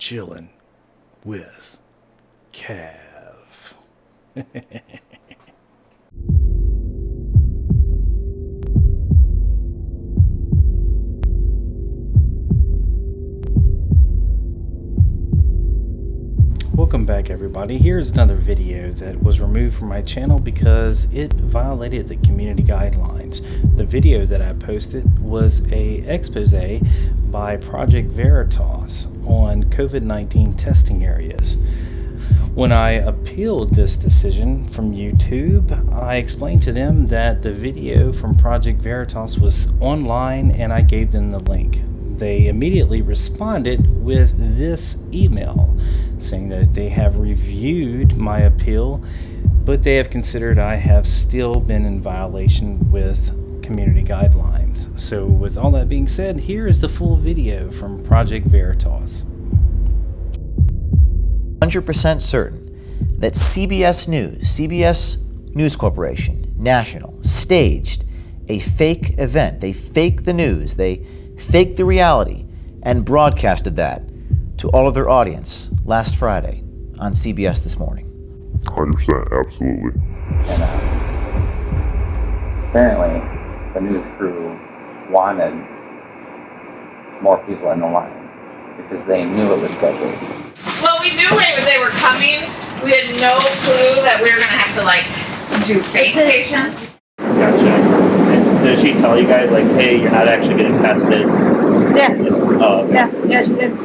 chilling with Cav. Welcome back, everybody. Here's another video that was removed from my channel because it violated the community guidelines. The video that I posted was an expose by ProjectVeritas on COVID-19 testing areas. When I appealed this decision from YouTube, I explained to them that the video from ProjectVeritas was online and I gave them the link. They immediately responded with this email saying that they have reviewed my appeal, but they have considered I have still been in violation with community guidelines. So with all that being said, here is the full video from ProjectVeritas. 100% certain that CBS News Corporation, National, staged a fake event. They faked the news, they faked the reality, and broadcasted that to all of their audience last Friday on CBS This Morning. 100%, absolutely. And apparently, the news crew wanted more people in the line because they knew it was scheduled. Well, we knew they were coming. We had no clue that we were going to have to, do fake patients. Gotcha. And did she tell you guys, hey, you're not actually getting tested? Yeah. Okay. Yeah, she did.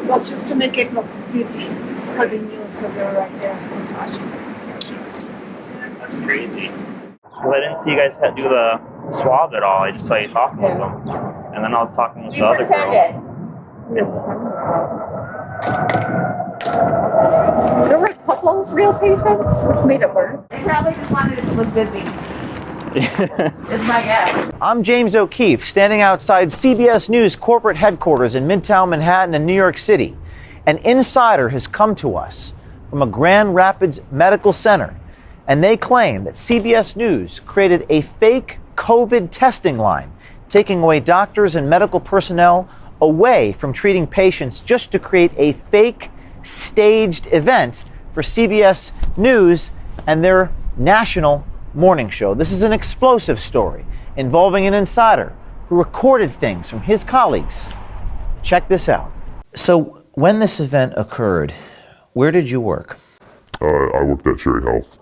Well, just to make it look busy for the news because they were right there watching. That's crazy. Well, I didn't see you guys do the swab at all. I just saw you talking with them. And then I was talking with the other girl. There were a couple of real patients, which made it worse. They probably just wanted it to look busy. It's my guess. I'm James O'Keefe, standing outside CBS News corporate headquarters in Midtown Manhattan in New York City. An insider has come to us from a Grand Rapids medical center, and they claim that CBS News created a fake COVID testing line, taking away doctors and medical personnel away from treating patients just to create a fake staged event for CBS News and their national morning show. This is an explosive story involving an insider who recorded things from his colleagues. Check this out. So when this event occurred, where did you work? I worked at Cherry Health.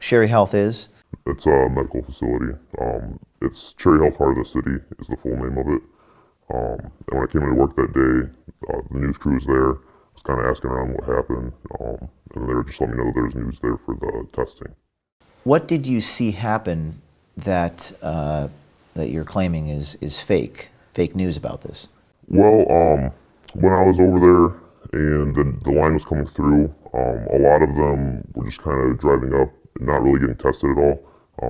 Cherry Health is? It's a medical facility. It's Cherry Health Heart of the City is the full name of it. And when I came into work that day, the news crew was there. I was kind of asking around what happened, and they were just letting me know that there's news there for the testing. What did you see happen that that you're claiming is fake news about this? Well, when I was over there and the line was coming through, a lot of them were just kind of driving up, not really getting tested at all.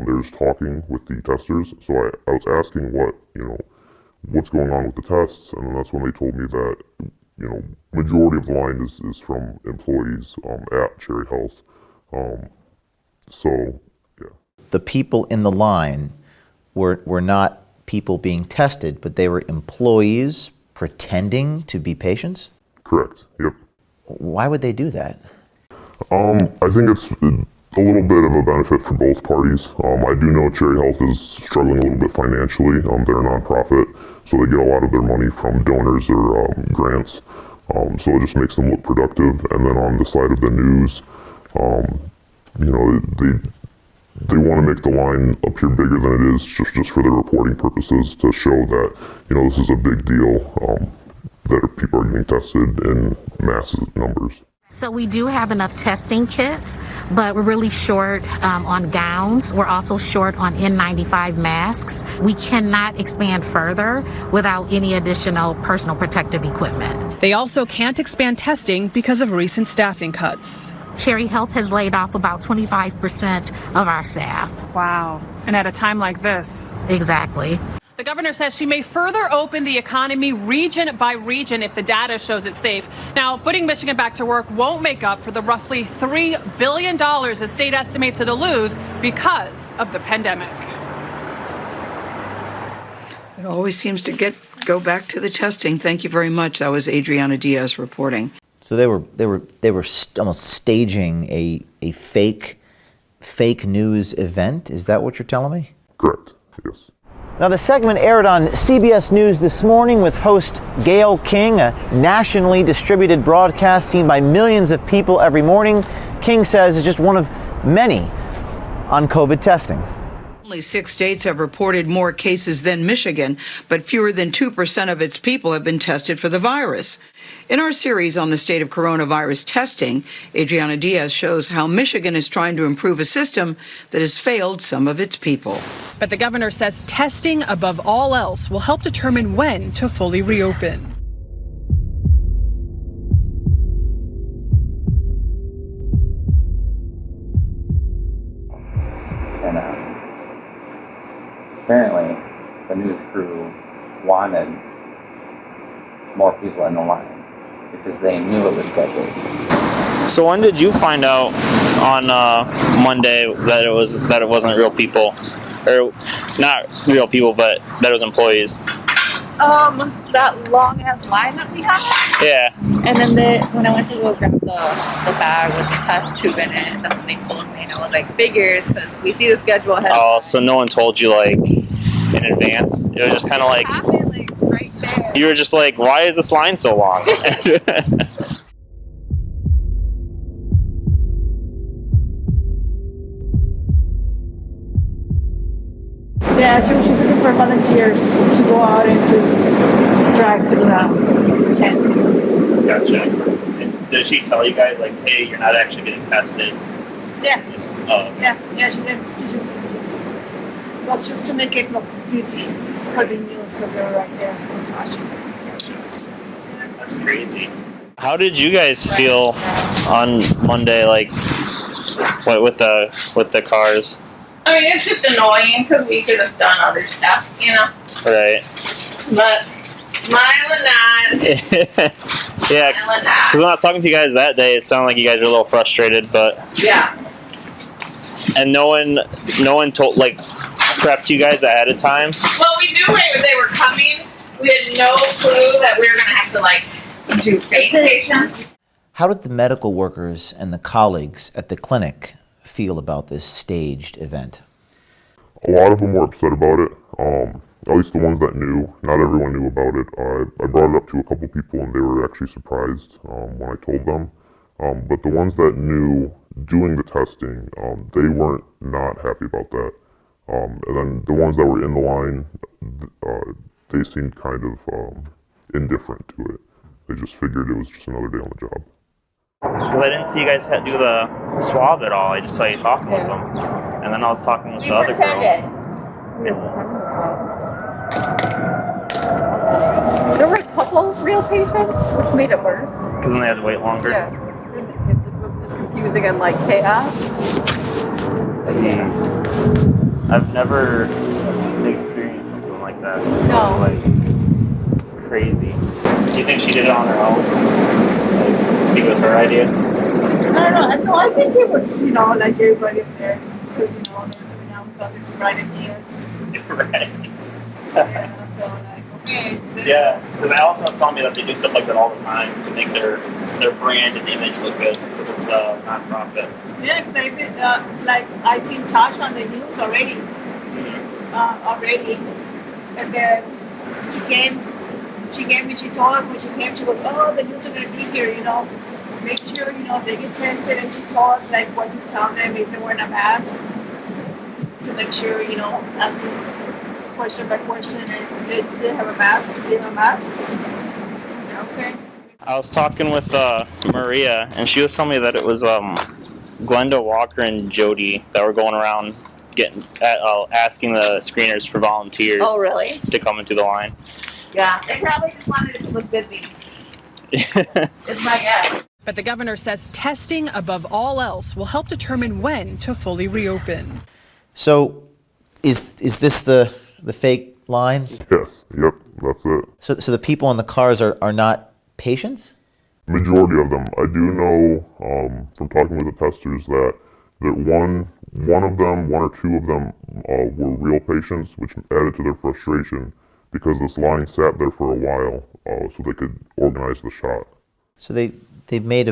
They were just talking with the testers. So I was asking what's going on with the tests, and that's when they told me that majority of the line is from employees at Cherry Health. So, yeah. The people in the line were not people being tested, but they were employees pretending to be patients? Correct, yep. Why would they do that? I think it's a little bit of a benefit for both parties. I do know Cherry Health is struggling a little bit financially. They're a nonprofit, so they get a lot of their money from donors or grants. So it just makes them look productive. And then on the side of the news, they want to make the line appear bigger than it is, just for their reporting purposes, to show that this is a big deal, that people are getting tested in massive numbers. So we do have enough testing kits, but we're really short on gowns. We're also short on N95 masks. We cannot expand further without any additional personal protective equipment. They also can't expand testing because of recent staffing cuts. Cherry Health has laid off about 25% of our staff. Wow. And at a time like this. Exactly. The governor says she may further open the economy region by region if the data shows it's safe. Now, putting Michigan back to work won't make up for the roughly $3 billion the state estimates it'll lose because of the pandemic. It always seems to get go back to the testing. Thank you very much. That was Adriana Diaz reporting. So they were almost staging a fake news event. Is that what you're telling me? Correct. Yes. Now, the segment aired on CBS News this morning with host Gayle King, a nationally distributed broadcast seen by millions of people every morning. King says it's just one of many on COVID testing. Only 6 states have reported more cases than Michigan, but fewer than 2% of its people have been tested for the virus. In our series on the state of coronavirus testing, Adriana Diaz shows how Michigan is trying to improve a system that has failed some of its people. But the governor says testing, above all else, will help determine when to fully reopen. And apparently, the news crew wanted more people in the line because they knew it was scheduled. So when did you find out on Monday that it wasn't real people, or not real people, but that it was employees? That long ass line that we had. Yeah. And then when I went to go grab the bag with the test tube in it, that's when they told me, and I was like, figures, because we see the schedule ahead. Oh, so no one told you like in advance? It was just kind of like, happened, like right there. you were just like, why is this line so long? Yeah, she was just looking for volunteers to go out and just drive through the tent. Gotcha. And did she tell you guys like, hey, you're not actually getting tested? Yeah. Oh. Yeah, she did. She just was just to make it look busy for the news because they were right there watching. Gotcha. That's crazy. How did you guys feel on Monday, like, what with the cars? I mean, it's just annoying because we could have done other stuff, you know? Right. But smile and nod. Yeah, because when I was talking to you guys that day, it sounded like you guys were a little frustrated, but yeah. And no one told, like, prepped you guys ahead of time. Well, we knew they were coming. We had no clue that we were gonna have to like do fake patients. How did the medical workers and the colleagues at the clinic feel about this staged event? A lot of them were upset about it. At least the ones that knew. Not everyone knew about it. I brought it up to a couple people and they were actually surprised when I told them. But the ones that knew doing the testing, they weren't not happy about that. And then the ones that were in the line, they seemed kind of indifferent to it. They just figured it was just another day on the job. Because I didn't see you guys do the swab at all. I just saw you talking with them. And then I was talking with the other girl. There were a couple real patients, which made it worse. Because then they had to wait longer? Yeah. It was just confusing and like chaos. Jeez. I've never experienced something like that. No. Like, crazy. Do you think she did it on her own? Like, it was her idea? I don't know. No, I think it was, like everybody up there. Because, we thought there's some bright ideas. Right. Yeah, so like, okay. Yeah, because Allison was telling me that they do stuff like that all the time to make their brand and image look good because it's a non-profit. Yeah, exactly. It's like I seen Tasha on the news already. And then she told us when she came, she goes, oh, the news are going to be here, make sure, they get tested. And she told us, like, what to tell them if they wearing a mask to make sure, ask them question by question. And they have a mask? Do they have a mask? Okay. I was talking with Maria, and she was telling me that it was Glenda Walker and Jody that were going around asking the screeners for volunteers. Oh, really? To come into the line. Yeah, they probably just wanted it to look busy. It's my guess. But the governor says testing, above all else, will help determine when to fully reopen. So, is this the fake line? Yes. Yep. That's it. So the people in the cars are not patients? Majority of them. I do know from talking with the testers that one or two of them were real patients, which added to their frustration. because this line sat there for a while so they could organize the shot. So they made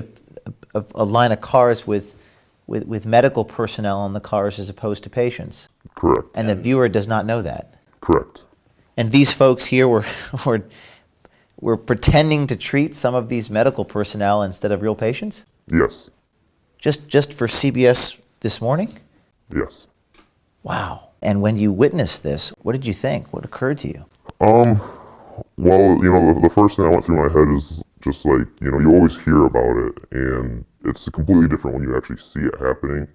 a line of cars with medical personnel on the cars as opposed to patients. Correct. And the viewer does not know that. Correct. And these folks here were pretending to treat some of these medical personnel instead of real patients? Yes. Just for CBS This Morning? Yes. Wow. And when you witnessed this, what did you think? What occurred to you? Well, the first thing that went through my head is just like, you always hear about it, and it's completely different when you actually see it happening.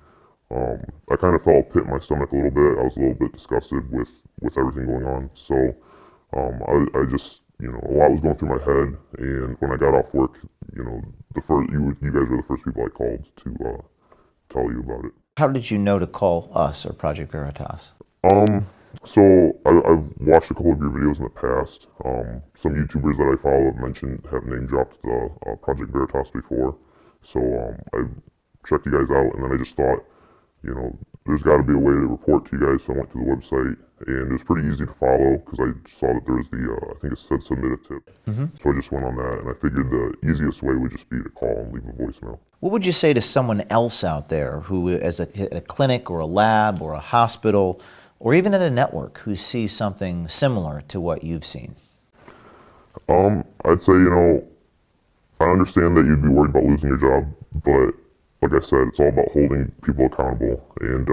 I kind of felt a pit in my stomach a little bit. I was a little bit disgusted with everything going on. So I just, a lot was going through my head, and when I got off work, you guys were the first people I called to tell you about it. Have did you know to call us or Project Veritas? So I've watched a couple of your videos in the past. Some YouTubers that I follow have name dropped the Project Veritas before. So I checked you guys out, and then I just thought, there's got to be a way to report to you guys. So I went to the website, and it was pretty easy to follow because I saw that there was I think it said submit a tip. Mm-hmm. So I just went on that, and I figured the easiest way would just be to call and leave a voicemail. What would you say to someone else out there who is at a clinic or a lab or a hospital or even at a network who sees something similar to what you've seen? I'd say, I understand that you'd be worried about losing your job, but like I said, it's all about holding people accountable, and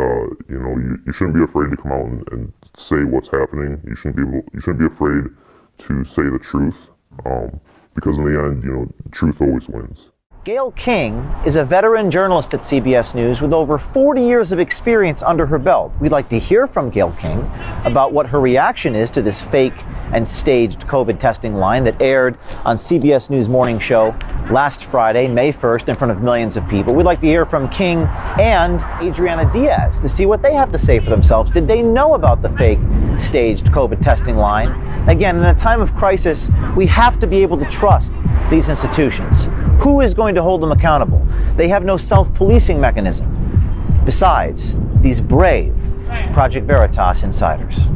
you shouldn't be afraid to come out and say what's happening. You shouldn't be afraid to say the truth, because in the end, truth always wins. Gayle King is a veteran journalist at CBS News with over 40 years of experience under her belt. We'd like to hear from Gayle King about what her reaction is to this fake and staged COVID testing line that aired on CBS News Morning Show last Friday, May 1st, in front of millions of people. We'd like to hear from King and Adriana Diaz to see what they have to say for themselves. Did they know about the fake staged COVID testing line? Again, in a time of crisis, we have to be able to trust these institutions. Who is going to hold them accountable? They have no self-policing mechanism. Besides, these brave Project Veritas insiders.